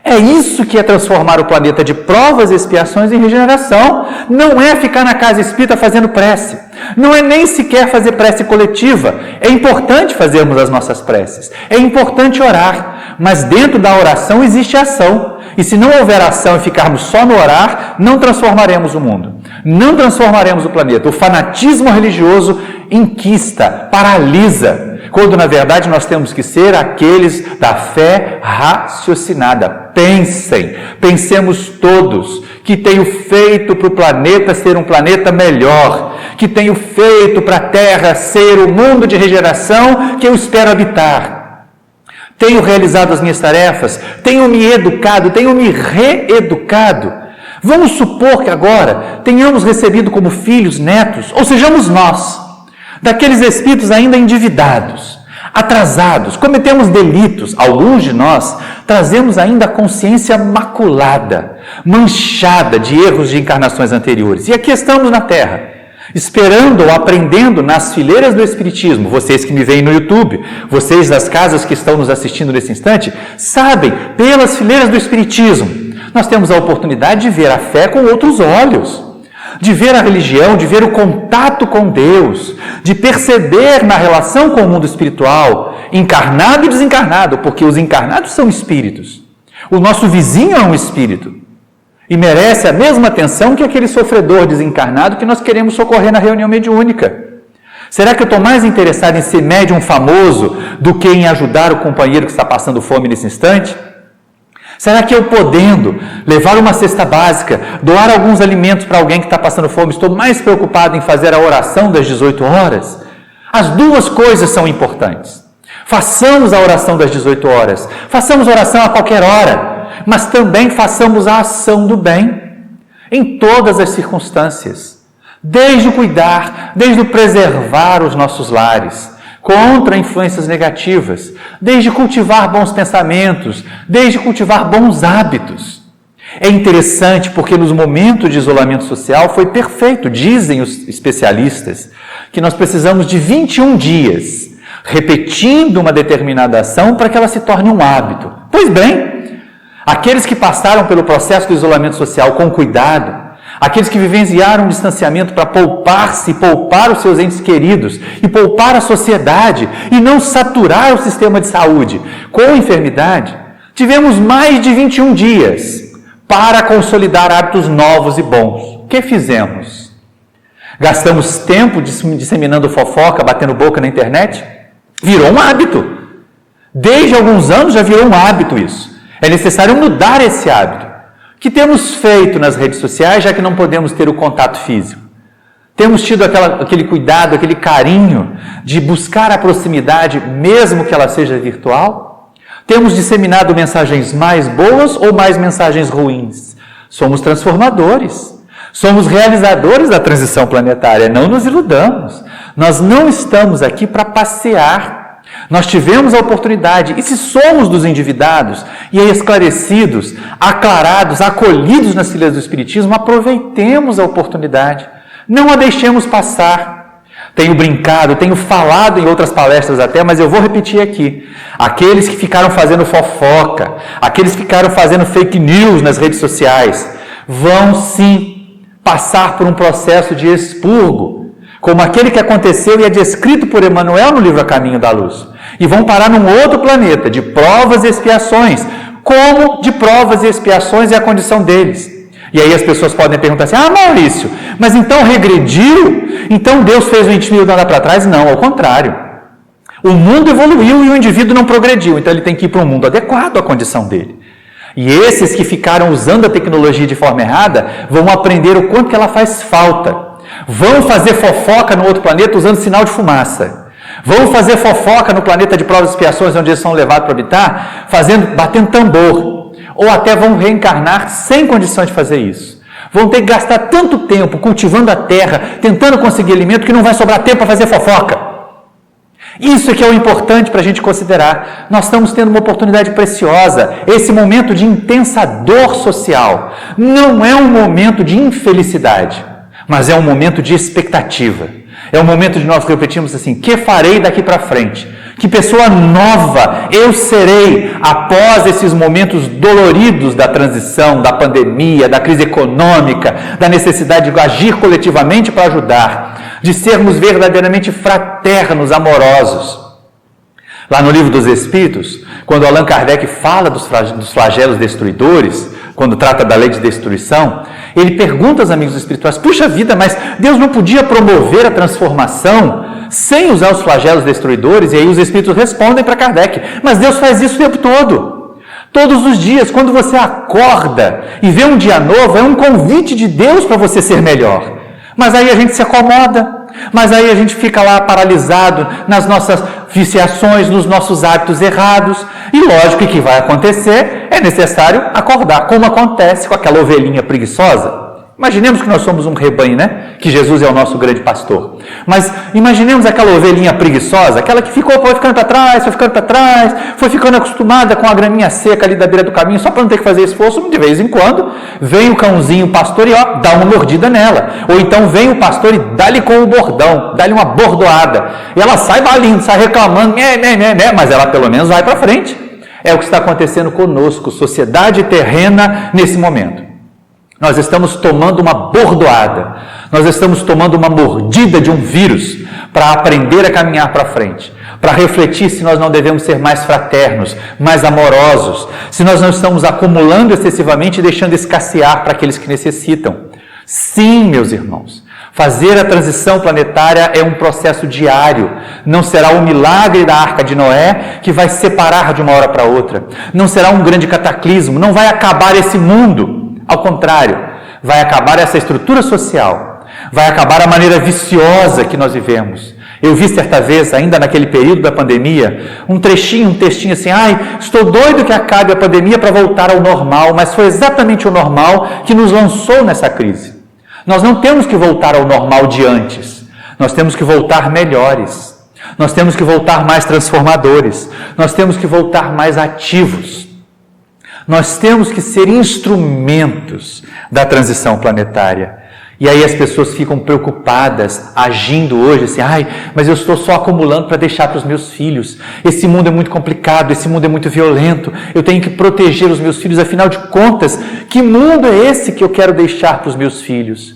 [SPEAKER 2] É isso que é transformar o planeta de provas e expiações em regeneração. Não é ficar na casa espírita fazendo prece. Não é nem sequer fazer prece coletiva. É importante fazermos as nossas preces. É importante orar. Mas dentro da oração existe ação. E se não houver ação e ficarmos só no orar, não transformaremos o mundo. Não transformaremos o planeta. O fanatismo religioso enquista, paralisa. Quando na verdade nós temos que ser aqueles da fé raciocinada. Pensemos todos que tenho feito para o planeta ser um planeta melhor, que tenho feito para a Terra ser o mundo de regeneração que eu espero habitar. Tenho realizado as minhas tarefas, tenho me educado, tenho me reeducado. Vamos supor que agora tenhamos recebido como filhos, netos, ou sejamos nós, daqueles espíritos ainda endividados, atrasados, cometemos delitos. Alguns de nós trazemos ainda a consciência maculada, manchada de erros de encarnações anteriores. E aqui estamos na Terra, esperando ou aprendendo nas fileiras do Espiritismo. Vocês que me veem no YouTube, vocês das casas que estão nos assistindo nesse instante, sabem, pelas fileiras do Espiritismo, nós temos a oportunidade de ver a fé com outros olhos, de ver a religião, de ver o contato com Deus, de perceber na relação com o mundo espiritual, encarnado e desencarnado, porque os encarnados são espíritos. O nosso vizinho é um espírito e merece a mesma atenção que aquele sofredor desencarnado que nós queremos socorrer na reunião mediúnica. Será que eu estou mais interessado em ser médium famoso do que em ajudar o companheiro que está passando fome nesse instante? Será que eu podendo levar uma cesta básica, doar alguns alimentos para alguém que está passando fome, estou mais preocupado em fazer a oração das 18 horas? As duas coisas são importantes. Façamos a oração das 18 horas, façamos oração a qualquer hora, mas também façamos a ação do bem, em todas as circunstâncias. Desde o cuidar, desde o preservar os nossos lares, contra influências negativas, desde cultivar bons pensamentos, desde cultivar bons hábitos. É interessante porque nos momentos de isolamento social foi perfeito, dizem os especialistas, que nós precisamos de 21 dias repetindo uma determinada ação para que ela se torne um hábito. Pois bem, Aqueles que passaram pelo processo do isolamento social com cuidado, aqueles que vivenciaram um distanciamento para poupar-se e poupar os seus entes queridos e poupar a sociedade e não saturar o sistema de saúde com enfermidade, tivemos mais de 21 dias para consolidar hábitos novos e bons. O que fizemos? Gastamos tempo disseminando fofoca, batendo boca na internet? Virou um hábito. Desde alguns anos já virou um hábito isso. É necessário mudar esse hábito. O que temos feito nas redes sociais, já que não podemos ter o contato físico? Temos tido aquele cuidado, aquele carinho de buscar a proximidade, mesmo que ela seja virtual? Temos disseminado mensagens mais boas ou mais mensagens ruins? Somos transformadores. Somos realizadores da transição planetária, não nos iludamos. Nós não estamos aqui para passear. Nós tivemos a oportunidade, e se somos dos endividados e esclarecidos, aclarados, acolhidos nas fileiras do Espiritismo, aproveitemos a oportunidade. Não a deixemos passar. Tenho brincado, tenho falado em outras palestras até, mas eu vou repetir aqui. Aqueles que ficaram fazendo fofoca, aqueles que ficaram fazendo fake news nas redes sociais, vão sim passar por um processo de expurgo, como aquele que aconteceu e é descrito por Emmanuel no livro A Caminho da Luz. E vão parar num outro planeta de provas e expiações. Como de provas e expiações é a condição deles? E aí as pessoas podem perguntar assim, Maurício, mas então regrediu? Então Deus fez o indivíduo andar para trás? Não, ao contrário. O mundo evoluiu e o indivíduo não progrediu, então ele tem que ir para um mundo adequado à condição dele. E esses que ficaram usando a tecnologia de forma errada vão aprender o quanto que ela faz falta. Vão fazer fofoca no outro planeta usando sinal de fumaça. Vão fazer fofoca no planeta de provas e expiações, onde eles são levados para habitar, batendo tambor. Ou até vão reencarnar sem condição de fazer isso. Vão ter que gastar tanto tempo cultivando a terra, tentando conseguir alimento, que não vai sobrar tempo para fazer fofoca. Isso é que é o importante para a gente considerar. Nós estamos tendo uma oportunidade preciosa. Esse momento de intensa dor social não é um momento de infelicidade, mas é um momento de expectativa. É um momento de nós refletirmos assim, que farei daqui para frente? Que pessoa nova eu serei após esses momentos doloridos da transição, da pandemia, da crise econômica, da necessidade de agir coletivamente para ajudar, de sermos verdadeiramente fraternos, amorosos. Lá no Livro dos Espíritos, quando Allan Kardec fala dos flagelos destruidores, quando trata da lei de destruição, ele pergunta aos amigos espirituais, puxa vida, mas Deus não podia promover a transformação sem usar os flagelos destruidores? E aí os espíritos respondem para Kardec, mas Deus faz isso o tempo todo. Todos os dias, quando você acorda e vê um dia novo, é um convite de Deus para você ser melhor. Mas aí a gente se acomoda, mas aí a gente fica lá paralisado nas nossas viciações, nos nossos hábitos errados. E lógico que vai acontecer, é necessário acordar, como acontece com aquela ovelhinha preguiçosa. Imaginemos que nós somos um rebanho, né? Que Jesus é o nosso grande pastor. Mas imaginemos aquela ovelhinha preguiçosa, aquela que foi ficando para trás, foi ficando acostumada com a graminha seca ali da beira do caminho, só para não ter que fazer esforço. De vez em quando, vem o cãozinho pastor e dá uma mordida nela. Ou então vem o pastor e dá-lhe com o bordão, dá-lhe uma bordoada. E ela sai balindo, sai reclamando, mas ela pelo menos vai para frente. É o que está acontecendo conosco, sociedade terrena, nesse momento. Nós estamos tomando uma bordoada, nós estamos tomando uma mordida de um vírus para aprender a caminhar para frente, para refletir se nós não devemos ser mais fraternos, mais amorosos, se nós não estamos acumulando excessivamente e deixando escassear para aqueles que necessitam. Sim, meus irmãos, fazer a transição planetária é um processo diário. Não será o milagre da Arca de Noé que vai separar de uma hora para outra. Não será um grande cataclismo, não vai acabar esse mundo. Ao contrário, vai acabar essa estrutura social, vai acabar a maneira viciosa que nós vivemos. Eu vi certa vez, ainda naquele período da pandemia, um textinho assim, estou doido que acabe a pandemia para voltar ao normal, mas foi exatamente o normal que nos lançou nessa crise. Nós não temos que voltar ao normal de antes, nós temos que voltar melhores, nós temos que voltar mais transformadores, nós temos que voltar mais ativos. Nós temos que ser instrumentos da transição planetária. E aí as pessoas ficam preocupadas, agindo hoje assim, mas eu estou só acumulando para deixar para os meus filhos. Esse mundo é muito complicado, esse mundo é muito violento, eu tenho que proteger os meus filhos, afinal de contas, que mundo é esse que eu quero deixar para os meus filhos?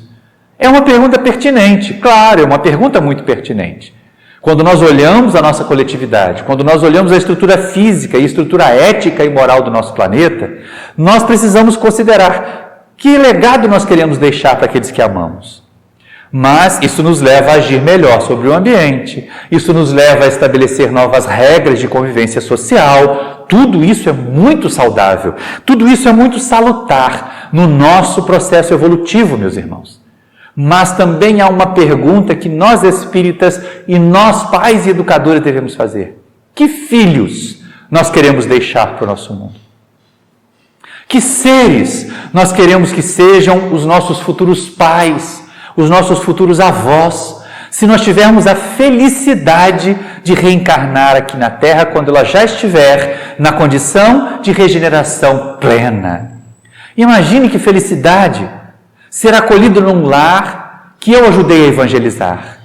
[SPEAKER 2] É uma pergunta pertinente, claro, é uma pergunta muito pertinente. Quando nós olhamos a nossa coletividade, quando nós olhamos a estrutura física e a estrutura ética e moral do nosso planeta, nós precisamos considerar que legado nós queremos deixar para aqueles que amamos. Mas isso nos leva a agir melhor sobre o ambiente, isso nos leva a estabelecer novas regras de convivência social. Tudo isso é muito saudável, tudo isso é muito salutar no nosso processo evolutivo, meus irmãos. Mas também há uma pergunta que nós espíritas e nós pais e educadores devemos fazer. Que filhos nós queremos deixar para o nosso mundo? Que seres nós queremos que sejam os nossos futuros pais, os nossos futuros avós, se nós tivermos a felicidade de reencarnar aqui na Terra quando ela já estiver na condição de regeneração plena. Imagine que felicidade ser acolhido num lar que eu ajudei a evangelizar.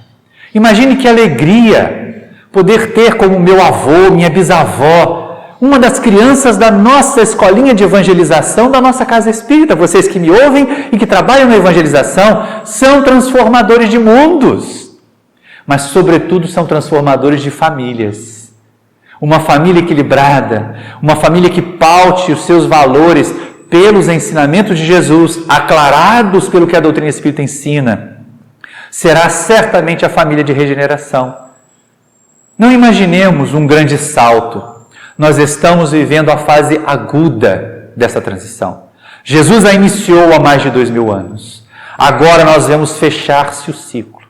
[SPEAKER 2] Imagine que alegria poder ter como meu avô, minha bisavó, uma das crianças da nossa escolinha de evangelização, da nossa casa espírita. Vocês que me ouvem e que trabalham na evangelização são transformadores de mundos, mas sobretudo são transformadores de famílias. Uma família equilibrada, uma família que paute os seus valores pelos ensinamentos de Jesus, aclarados pelo que a doutrina espírita ensina, será certamente a família de regeneração. Não imaginemos um grande salto. Nós estamos vivendo a fase aguda dessa transição. Jesus a iniciou há mais de 2000 anos. Agora nós vemos fechar-se o ciclo.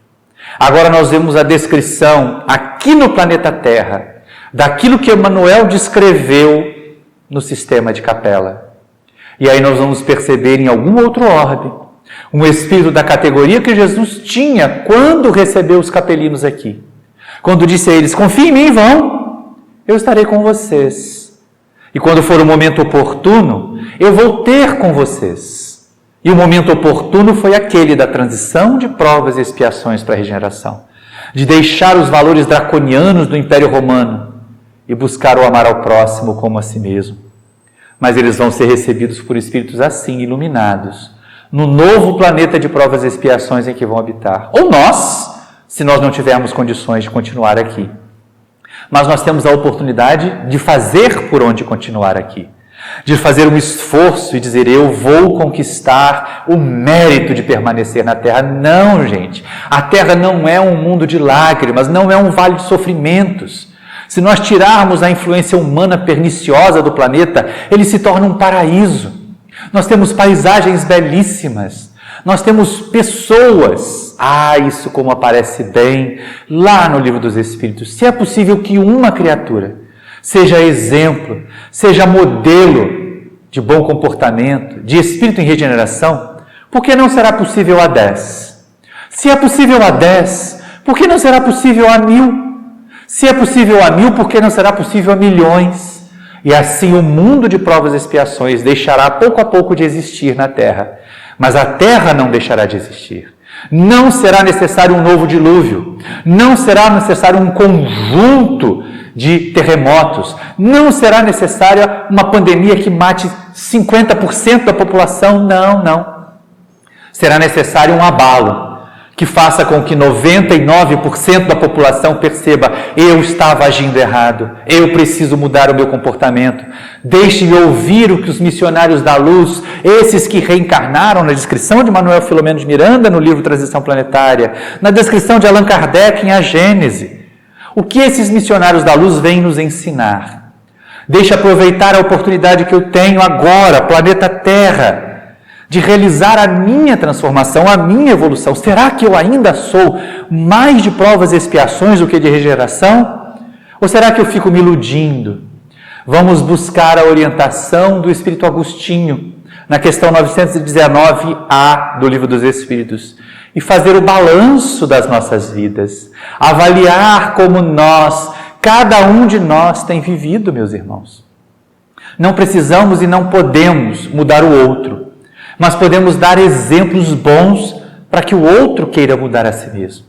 [SPEAKER 2] Agora nós vemos a descrição aqui no planeta Terra daquilo que Emmanuel descreveu no sistema de Capela. E aí nós vamos perceber em algum outro ordem um espírito da categoria que Jesus tinha quando recebeu os capelinos aqui. Quando disse a eles, confiem em mim, vão. Eu estarei com vocês. E quando for o momento oportuno, eu vou ter com vocês. E o momento oportuno foi aquele da transição de provas e expiações para a regeneração. De deixar os valores draconianos do Império Romano e buscar o amar ao próximo como a si mesmo. Mas eles vão ser recebidos por espíritos assim, iluminados, no novo planeta de provas e expiações em que vão habitar. Ou nós, se nós não tivermos condições de continuar aqui. Mas nós temos a oportunidade de fazer por onde continuar aqui. De fazer um esforço e dizer, eu vou conquistar o mérito de permanecer na Terra. Não, gente. A Terra não é um mundo de lágrimas, não é um vale de sofrimentos. Se nós tirarmos a influência humana perniciosa do planeta, ele se torna um paraíso. Nós temos paisagens belíssimas. Nós temos pessoas, isso como aparece bem lá no Livro dos Espíritos. Se é possível que uma criatura seja exemplo, seja modelo de bom comportamento, de espírito em regeneração, por que não será possível a 10? Se é possível a 10, por que não será possível a 1000? Se é possível a 1000, por que não será possível a milhões? E assim o mundo de provas e expiações deixará pouco a pouco de existir na Terra. Mas a Terra não deixará de existir. Não será necessário um novo dilúvio. Não será necessário um conjunto de terremotos. Não será necessária uma pandemia que mate 50% da população. Não. Será necessário um abalo que faça com que 99% da população perceba, eu estava agindo errado, eu preciso mudar o meu comportamento. Deixe-me ouvir o que os missionários da luz, esses que reencarnaram na descrição de Manuel Filomeno de Miranda no livro Transição Planetária, na descrição de Allan Kardec em A Gênese, o que esses missionários da luz vêm nos ensinar. Deixe aproveitar a oportunidade que eu tenho agora, planeta Terra, de realizar a minha transformação, a minha evolução. Será que eu ainda sou mais de provas e expiações do que de regeneração? Ou será que eu fico me iludindo? Vamos buscar a orientação do Espírito Agostinho, na questão 919A do Livro dos Espíritos, e fazer o balanço das nossas vidas, avaliar como cada um de nós tem vivido, meus irmãos. Não precisamos e não podemos mudar o outro, mas podemos dar exemplos bons para que o outro queira mudar a si mesmo.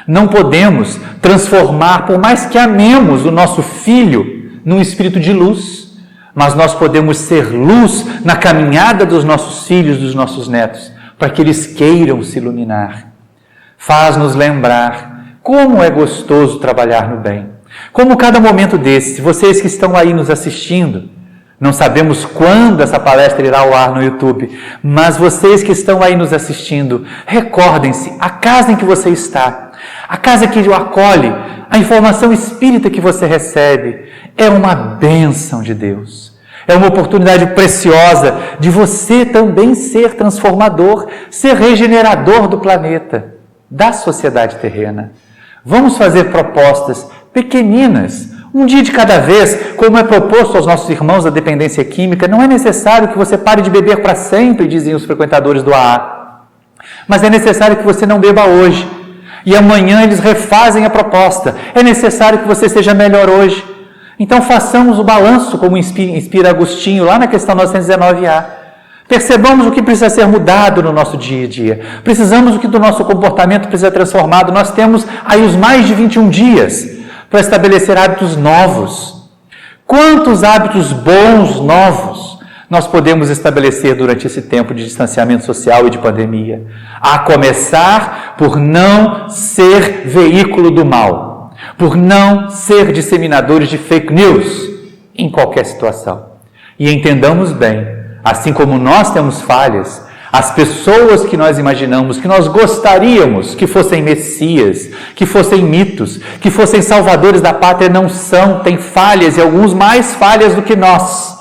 [SPEAKER 2] Não podemos transformar, por mais que amemos o nosso filho, num espírito de luz, mas nós podemos ser luz na caminhada dos nossos filhos, dos nossos netos, para que eles queiram se iluminar. Faz-nos lembrar como é gostoso trabalhar no bem. Como cada momento desse, vocês que estão aí nos assistindo, não sabemos quando essa palestra irá ao ar no YouTube, mas vocês que estão aí nos assistindo, recordem-se, a casa em que você está, a casa que o acolhe, a informação espírita que você recebe, é uma bênção de Deus. É uma oportunidade preciosa de você também ser transformador, ser regenerador do planeta, da sociedade terrena. Vamos fazer propostas pequeninas, um dia de cada vez, como é proposto aos nossos irmãos da dependência química. Não é necessário que você pare de beber para sempre, dizem os frequentadores do AA. Mas é necessário que você não beba hoje. E amanhã eles refazem a proposta. É necessário que você seja melhor hoje. Então façamos o balanço, como inspira Agostinho, lá na questão 919A. Percebamos o que precisa ser mudado no nosso dia a dia. Precisamos o que do nosso comportamento precisa ser transformado. Nós temos aí os mais de 21 dias para estabelecer hábitos novos. Quantos hábitos bons novos nós podemos estabelecer durante esse tempo de distanciamento social e de pandemia? A começar por não ser veículo do mal, por não ser disseminadores de fake news em qualquer situação. E entendamos bem, assim como nós temos falhas, as pessoas que nós imaginamos, que nós gostaríamos que fossem messias, que fossem mitos, que fossem salvadores da pátria, não são, têm falhas e alguns mais falhas do que nós.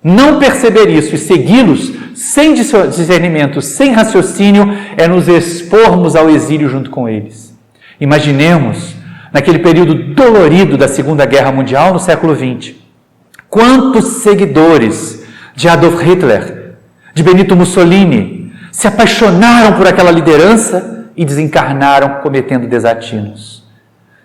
[SPEAKER 2] Não perceber isso e segui-los sem discernimento, sem raciocínio, é nos expormos ao exílio junto com eles. Imaginemos, naquele período dolorido da Segunda Guerra Mundial, no século XX, quantos seguidores de Adolf Hitler, de Benito Mussolini, se apaixonaram por aquela liderança e desencarnaram cometendo desatinos.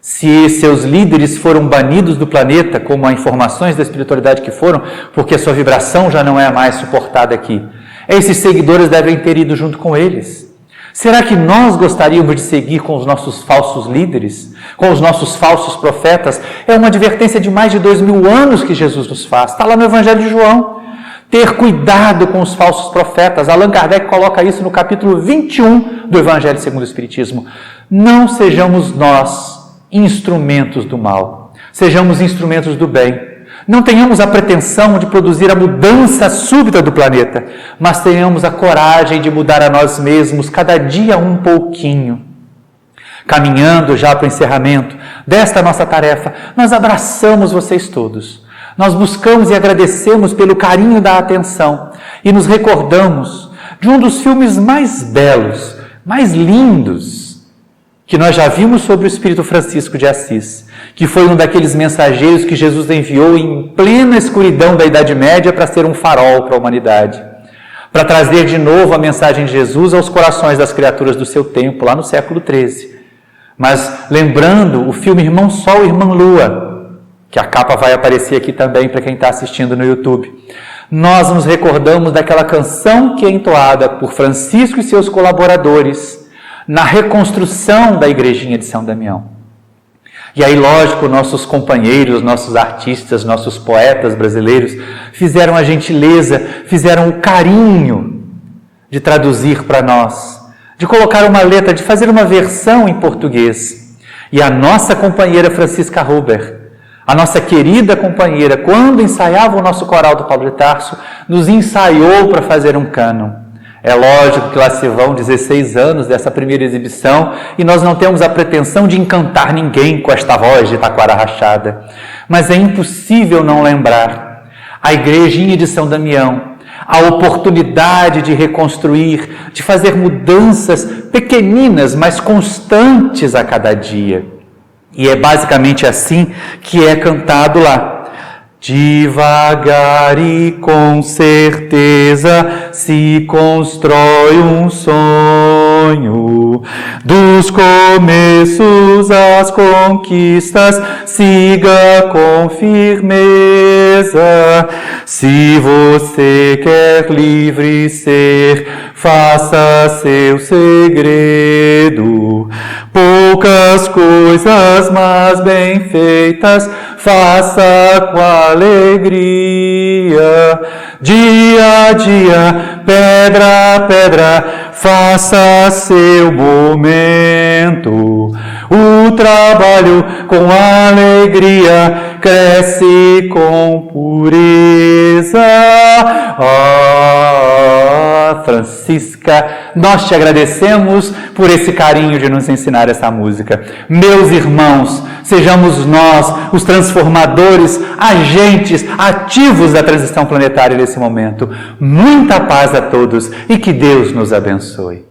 [SPEAKER 2] Se seus líderes foram banidos do planeta, como há informações da espiritualidade que foram, porque a sua vibração já não é mais suportada aqui, esses seguidores devem ter ido junto com eles. Será que nós gostaríamos de seguir com os nossos falsos líderes, com os nossos falsos profetas? É uma advertência de mais de 2000 anos que Jesus nos faz. Está lá no Evangelho de João. Ter cuidado com os falsos profetas. Allan Kardec coloca isso no capítulo 21 do Evangelho segundo o Espiritismo. Não sejamos nós instrumentos do mal. Sejamos instrumentos do bem. Não tenhamos a pretensão de produzir a mudança súbita do planeta, mas tenhamos a coragem de mudar a nós mesmos cada dia um pouquinho. Caminhando já para o encerramento desta nossa tarefa, nós abraçamos vocês todos. Nós buscamos e agradecemos pelo carinho da atenção e nos recordamos de um dos filmes mais belos, mais lindos, que nós já vimos sobre o Espírito Francisco de Assis, que foi um daqueles mensageiros que Jesus enviou em plena escuridão da Idade Média para ser um farol para a humanidade, para trazer de novo a mensagem de Jesus aos corações das criaturas do seu tempo, lá no século XIII. Mas lembrando o filme Irmão Sol e Irmã Lua, que a capa vai aparecer aqui também para quem está assistindo no YouTube. Nós nos recordamos daquela canção que é entoada por Francisco e seus colaboradores na reconstrução da igrejinha de São Damião. E aí, lógico, nossos companheiros, nossos artistas, nossos poetas brasileiros fizeram a gentileza, fizeram o carinho de traduzir para nós, de colocar uma letra, de fazer uma versão em português. E a nossa companheira Francisca Huber, a nossa querida companheira, quando ensaiava o nosso coral do Paulo de Tarso, nos ensaiou para fazer um cânon. É lógico que lá se vão 16 anos dessa primeira exibição e nós não temos a pretensão de encantar ninguém com esta voz de taquara rachada. Mas é impossível não lembrar a igrejinha de São Damião, a oportunidade de reconstruir, de fazer mudanças pequeninas, mas constantes a cada dia. E é basicamente assim que é cantado lá. Devagar e com certeza se constrói um sonho. Dos começos às conquistas, siga com firmeza. Se você quer livre ser, faça seu segredo. Poucas coisas, mas bem feitas, faça com alegria. Dia a dia, pedra a pedra, faça seu momento. O trabalho com alegria cresce com pureza. Francisca, nós te agradecemos por esse carinho de nos ensinar essa música. Meus irmãos, sejamos nós os transformadores, agentes ativos da transição planetária nesse momento. Muita paz a todos e que Deus nos abençoe.